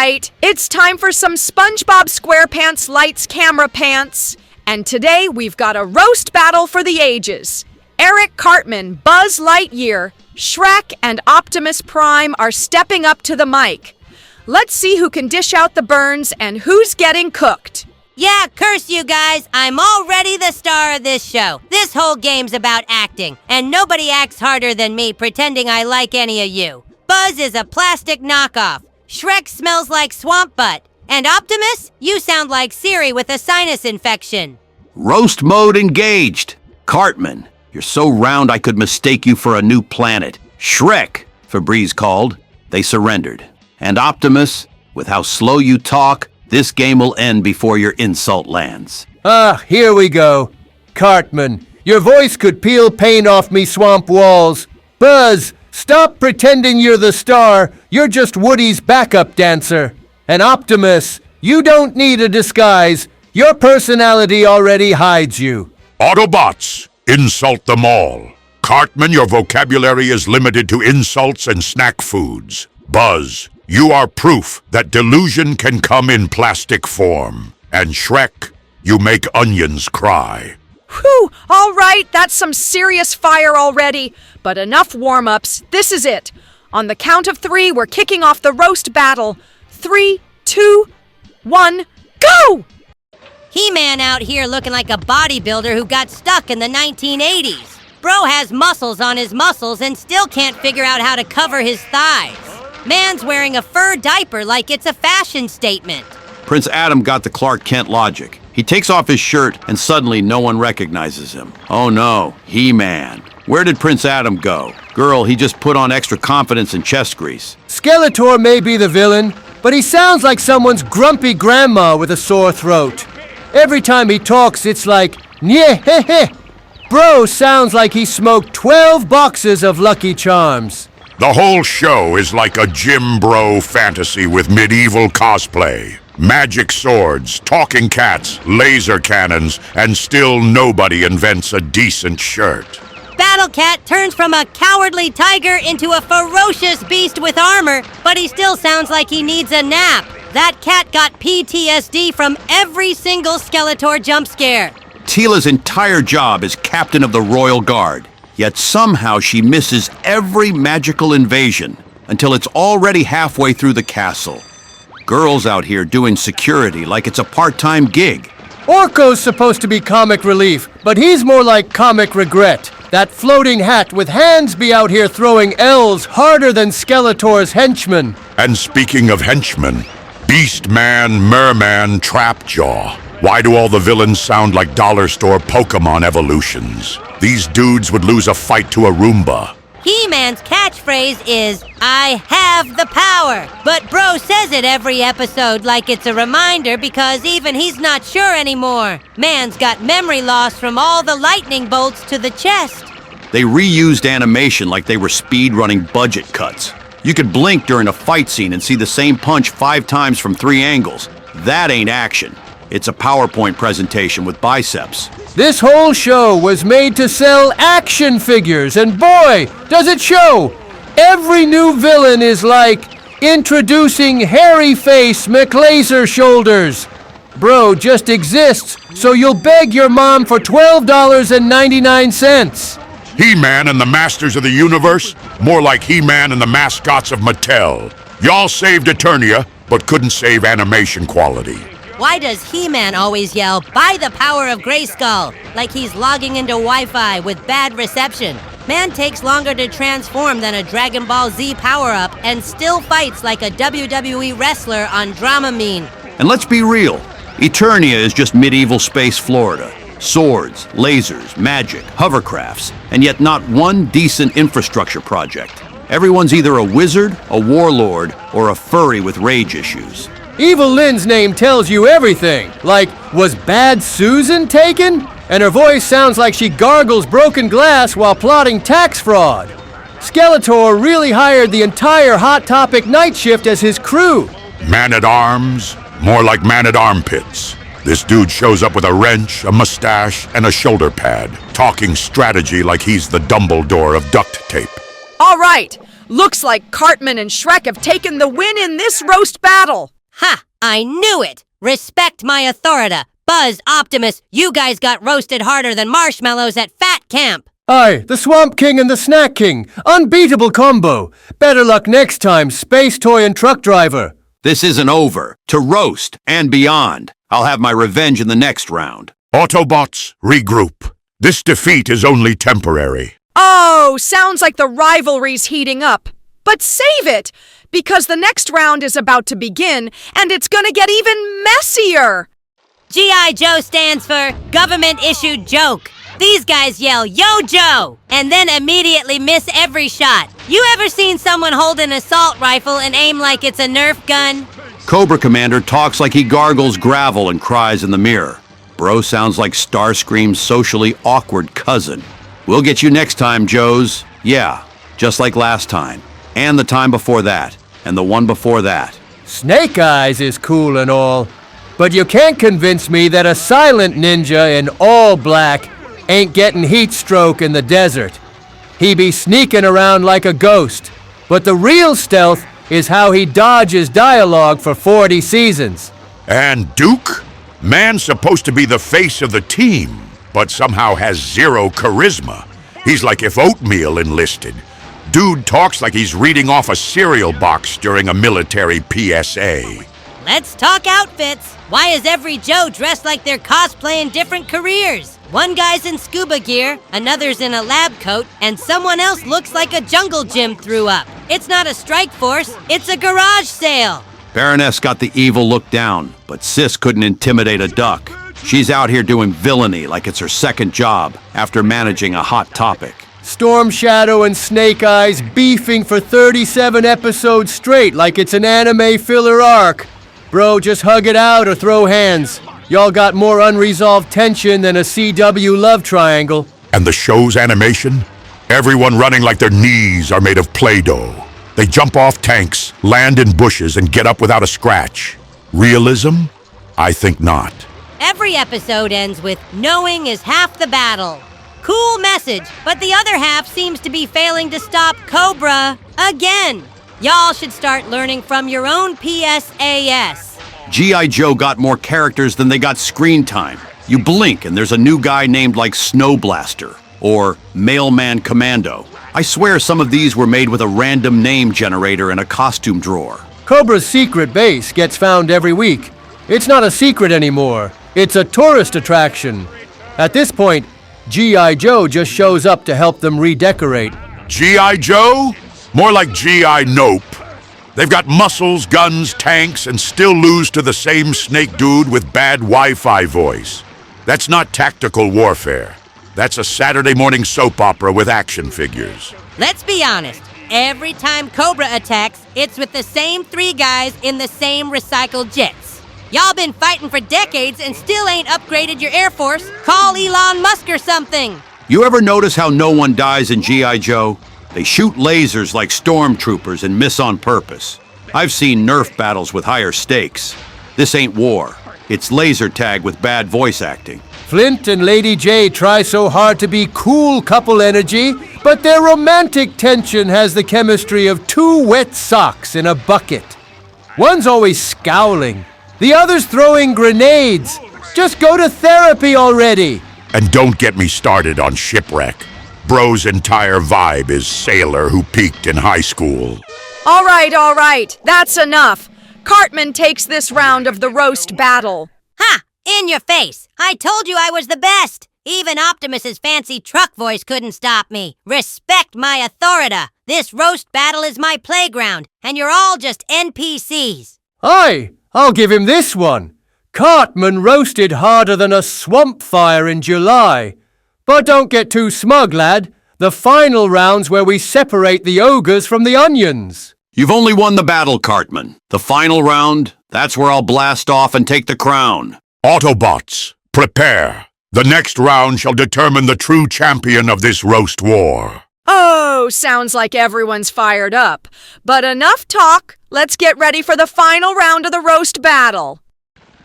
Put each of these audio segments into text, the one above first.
right, it's time for some SpongeBob SquarePants lights camera pants. And today we've got a roast battle for the ages. Eric Cartman, Buzz Lightyear, Shrek, and Optimus Prime are stepping up to the mic. Let's see who can dish out the burns and who's getting cooked. Yeah, curse you guys. I'm already the star of this show. This whole game's about acting, and nobody acts harder than me pretending I like any of you. Buzz is a plastic knockoff. Shrek smells like swamp butt. And Optimus, you sound like Siri with a sinus infection. Roast mode engaged. Cartman, you're so round I could mistake you for a new planet. Shrek, Febreze called. They surrendered. And Optimus, with how slow you talk, this game will end before your insult lands. Here we go. Cartman, your voice could peel paint off me swamp walls. Buzz, stop pretending you're the star. You're just Woody's backup dancer. And Optimus, you don't need a disguise. Your personality already hides you. Autobots, insult them all. Cartman, your vocabulary is limited to insults and snack foods. Buzz, you are proof that delusion can come in plastic form. And Shrek, you make onions cry. Whew, all right, that's some serious fire already. But enough warm-ups, this is it. On the count of 3, we're kicking off the roast battle. 3, 2, 1, go! He-Man out here looking like a bodybuilder who got stuck in the 1980s. Bro has muscles on his muscles and still can't figure out how to cover his thighs. Man's wearing a fur diaper like it's a fashion statement. Prince Adam got the Clark Kent logic. He takes off his shirt and suddenly no one recognizes him. Oh no, He-Man. Where did Prince Adam go? Girl, he just put on extra confidence and chest grease. Skeletor may be the villain, but he sounds like someone's grumpy grandma with a sore throat. Every time he talks, it's like, nyeh-heh-heh. Bro sounds like he smoked 12 boxes of Lucky Charms. The whole show is like a gym bro fantasy with medieval cosplay. Magic swords, talking cats, laser cannons, and still nobody invents a decent shirt. Battle Cat turns from a cowardly tiger into a ferocious beast with armor, but he still sounds like he needs a nap. That cat got PTSD from every single Skeletor jump scare. Teela's entire job is captain of the Royal Guard, yet somehow she misses every magical invasion until it's already halfway through the castle. Girls out here doing security like it's a part-time gig. Orko's supposed to be comic relief, but he's more like comic regret. That floating hat with hands be out here throwing L's harder than Skeletor's henchmen. And speaking of henchmen, Beast Man, Merman, Trapjaw. Why do all the villains sound like dollar store Pokemon evolutions? These dudes would lose a fight to a Roomba. He-Man's catchphrase is, I have the power. But bro says it every episode like it's a reminder because even he's not sure anymore. Man's got memory loss from all the lightning bolts to the chest. They reused animation like they were speed-running budget cuts. You could blink during a fight scene and see the same punch 5 times from 3 angles. That ain't action. It's a PowerPoint presentation with biceps. This whole show was made to sell action figures, and boy, does it show! Every new villain is like introducing Hairy Face McLaser Shoulders. Bro just exists, so you'll beg your mom for $12.99. He-Man and the Masters of the Universe? More like He-Man and the mascots of Mattel. Y'all saved Eternia, but couldn't save animation quality. Why does He-Man always yell, by the power of Grayskull, like he's logging into Wi-Fi with bad reception? Man takes longer to transform than a Dragon Ball Z power-up and still fights like a WWE wrestler on Dramamine. And let's be real, Eternia is just medieval space Florida. Swords, lasers, magic, hovercrafts, and yet not one decent infrastructure project. Everyone's either a wizard, a warlord, or a furry with rage issues. Evil Lynn's name tells you everything. Like, was Bad Susan taken? And her voice sounds like she gargles broken glass while plotting tax fraud. Skeletor really hired the entire Hot Topic night shift as his crew. Man-at-arms? More like man-at-armpits. This dude shows up with a wrench, a mustache, and a shoulder pad, talking strategy like he's the Dumbledore of duct tape. All right, looks like Cartman and Shrek have taken the win in this roast battle. Ha! I knew it! Respect my authority. Buzz, Optimus, you guys got roasted harder than marshmallows at Fat Camp. Aye, the Swamp King and the Snack King. Unbeatable combo. Better luck next time, Space Toy and Truck Driver. This isn't over. To roast and beyond. I'll have my revenge in the next round. Autobots, regroup. This defeat is only temporary. Oh, sounds like the rivalry's heating up. But save it, because the next round is about to begin, and it's gonna get even messier. G.I. Joe stands for Government Issued Joke. These guys yell, Yo Joe! And then immediately miss every shot. You ever seen someone hold an assault rifle and aim like it's a Nerf gun? Cobra Commander talks like he gargles gravel and cries in the mirror. Bro sounds like Starscream's socially awkward cousin. We'll get you next time, Joes. Yeah, just like last time. And the time before that. And the one before that. Snake Eyes is cool and all, but you can't convince me that a silent ninja in all black ain't getting heat stroke in the desert. He be sneaking around like a ghost, but the real stealth is how he dodges dialogue for 40 seasons. And Duke? Man's supposed to be the face of the team, but somehow has zero charisma. He's like if oatmeal enlisted. Dude talks like he's reading off a cereal box during a military PSA. Let's talk outfits. Why is every Joe dressed like they're cosplaying different careers? One guy's in scuba gear, another's in a lab coat, and someone else looks like a jungle gym threw up. It's not a strike force, it's a garage sale. Baroness got the evil look down, but Sis couldn't intimidate a duck. She's out here doing villainy like it's her second job after managing a hot topic. Storm Shadow and Snake Eyes beefing for 37 episodes straight like it's an anime filler arc. Bro, just hug it out or throw hands. Y'all got more unresolved tension than a CW love triangle. And the show's animation? Everyone running like their knees are made of Play-Doh. They jump off tanks, land in bushes, and get up without a scratch. Realism? I think not. Every episode ends with knowing is half the battle. Cool message, but the other half seems to be failing to stop Cobra again. Y'all should start learning from your own PSAS. G.I. Joe got more characters than they got screen time. You blink and there's a new guy named like Snow Blaster or Mailman Commando. I swear some of these were made with a random name generator in a costume drawer. Cobra's secret base gets found every week. It's not a secret anymore. It's a tourist attraction. At this point, G.I. Joe just shows up to help them redecorate. G.I. Joe? More like G.I. Nope. They've got muscles, guns, tanks, and still lose to the same snake dude with bad Wi-Fi voice. That's not tactical warfare. That's a Saturday morning soap opera with action figures. Let's be honest. Every time Cobra attacks, it's with the same 3 guys in the same recycled jets. Y'all been fighting for decades and still ain't upgraded your Air Force. Call Elon Musk or something. You ever notice how no one dies in G.I. Joe? They shoot lasers like stormtroopers and miss on purpose. I've seen Nerf battles with higher stakes. This ain't war. It's laser tag with bad voice acting. Flint and Lady J try so hard to be cool couple energy, but their romantic tension has the chemistry of 2 wet socks in a bucket. One's always scowling. The other's throwing grenades. Just go to therapy already. And don't get me started on Shipwreck. Bro's entire vibe is sailor who peaked in high school. All right. That's enough. Cartman takes this round of the roast battle. Ha! In your face. I told you I was the best. Even Optimus's fancy truck voice couldn't stop me. Respect my authority. This roast battle is my playground, and you're all just NPCs. Aye, I'll give him this one. Cartman roasted harder than a swamp fire in July. But don't get too smug, lad. The final round's where we separate the ogres from the onions. You've only won the battle, Cartman. The final round, that's where I'll blast off and take the crown. Autobots, prepare. The next round shall determine the true champion of this roast war. Oh, sounds like everyone's fired up. But enough talk. Let's get ready for the final round of the roast battle.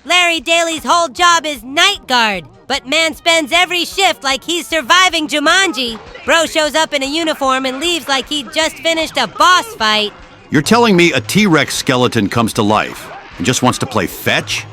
Larry Daly's whole job is night guard, but man spends every shift like he's surviving Jumanji. Bro shows up in a uniform and leaves like he just finished a boss fight. You're telling me a T-Rex skeleton comes to life. and just wants to play fetch?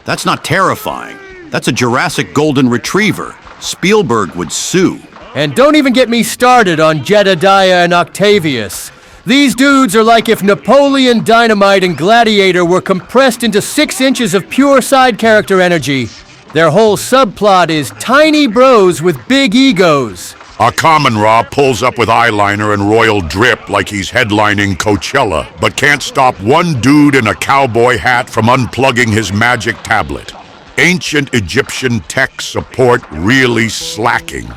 That's not terrifying. That's a Jurassic Golden Retriever. Spielberg would sue. And don't even get me started on Jedediah and Octavius. These dudes are like if Napoleon Dynamite and Gladiator were compressed into 6 inches of pure side character energy. Their whole subplot is tiny bros with big egos. Our Common Raw pulls up with eyeliner and royal drip like he's headlining Coachella, but can't stop one dude in a cowboy hat from unplugging his magic tablet. Ancient Egyptian tech support really slacking.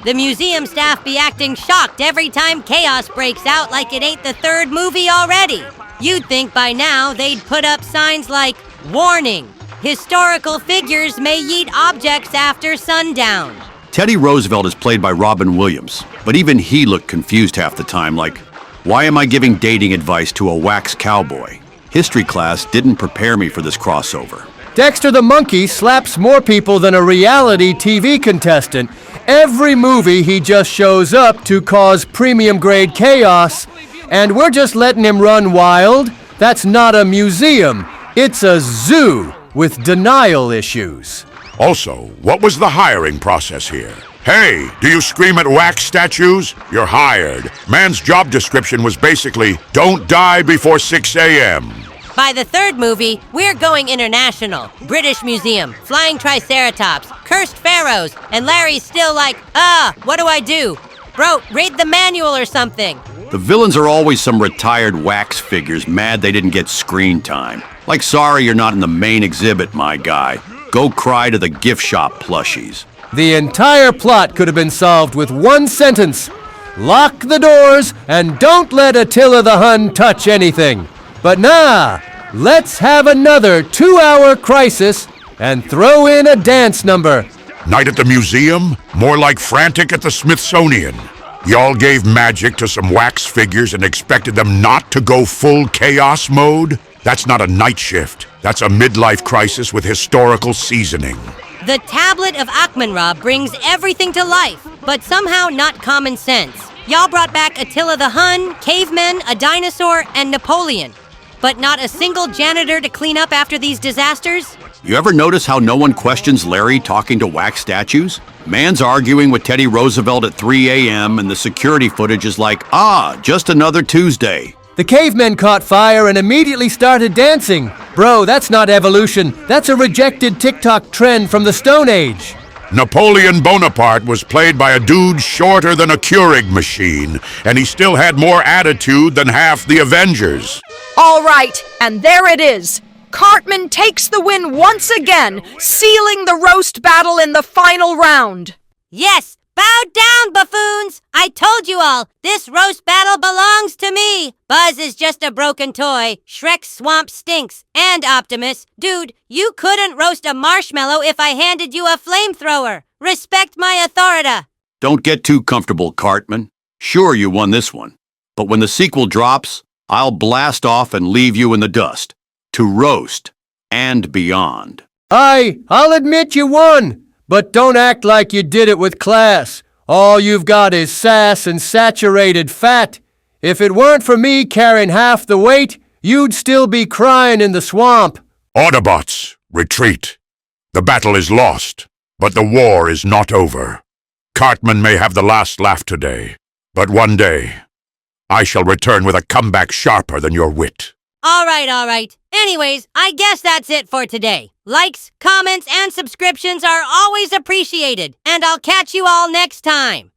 The museum staff be acting shocked every time chaos breaks out like it ain't the 3rd movie already. You'd think by now they'd put up signs like, "Warning, historical figures may yeet objects after sundown." Teddy Roosevelt is played by Robin Williams, but even he looked confused half the time, like, why am I giving dating advice to a wax cowboy? History class didn't prepare me for this crossover. Dexter the Monkey slaps more people than a reality TV contestant. Every movie he just shows up to cause premium-grade chaos, and we're just letting him run wild? That's not a museum. It's a zoo with denial issues. Also, what was the hiring process here? Hey, do you scream at wax statues? You're hired. Man's job description was basically, don't die before 6 a.m. By the 3rd movie, we're going international. British Museum, flying triceratops, cursed pharaohs, and Larry's still like, what do I do? Bro, read the manual or something. The villains are always some retired wax figures mad they didn't get screen time. Like, sorry you're not in the main exhibit, my guy. Go cry to the gift shop plushies. The entire plot could have been solved with one sentence. Lock the doors and don't let Attila the Hun touch anything. But nah, let's have another 2-hour crisis and throw in a dance number. Night at the museum? More like Frantic at the Smithsonian. Y'all gave magic to some wax figures and expected them not to go full chaos mode? That's not a night shift. That's a midlife crisis with historical seasoning. The Tablet of Akhmenra brings everything to life, but somehow not common sense. Y'all brought back Attila the Hun, cavemen, a dinosaur, and Napoleon. But not a single janitor to clean up after these disasters? You ever notice how no one questions Larry talking to wax statues? Man's arguing with Teddy Roosevelt at 3 a.m. and the security footage is like, just another Tuesday. The cavemen caught fire and immediately started dancing. Bro, that's not evolution. That's a rejected TikTok trend from the Stone Age. Napoleon Bonaparte was played by a dude shorter than a Keurig machine, and he still had more attitude than half the Avengers. All right, and there it is. Cartman takes the win once again, sealing the roast battle in the final round. Yes, bow down, buffoons! I told you all, this roast battle belongs to me. Buzz is just a broken toy. Shrek's swamp stinks. And Optimus, dude, you couldn't roast a marshmallow if I handed you a flamethrower. Respect my authority. Don't get too comfortable, Cartman. Sure, you won this one. But when the sequel drops, I'll blast off and leave you in the dust. To roast and beyond. I'll admit you won, but don't act like you did it with class. All you've got is sass and saturated fat. If it weren't for me carrying half the weight, you'd still be crying in the swamp. Autobots, retreat. The battle is lost, but the war is not over. Cartman may have the last laugh today, but one day, I shall return with a comeback sharper than your wit. All right. Anyways, I guess that's it for today. Likes, comments, and subscriptions are always appreciated, and I'll catch you all next time.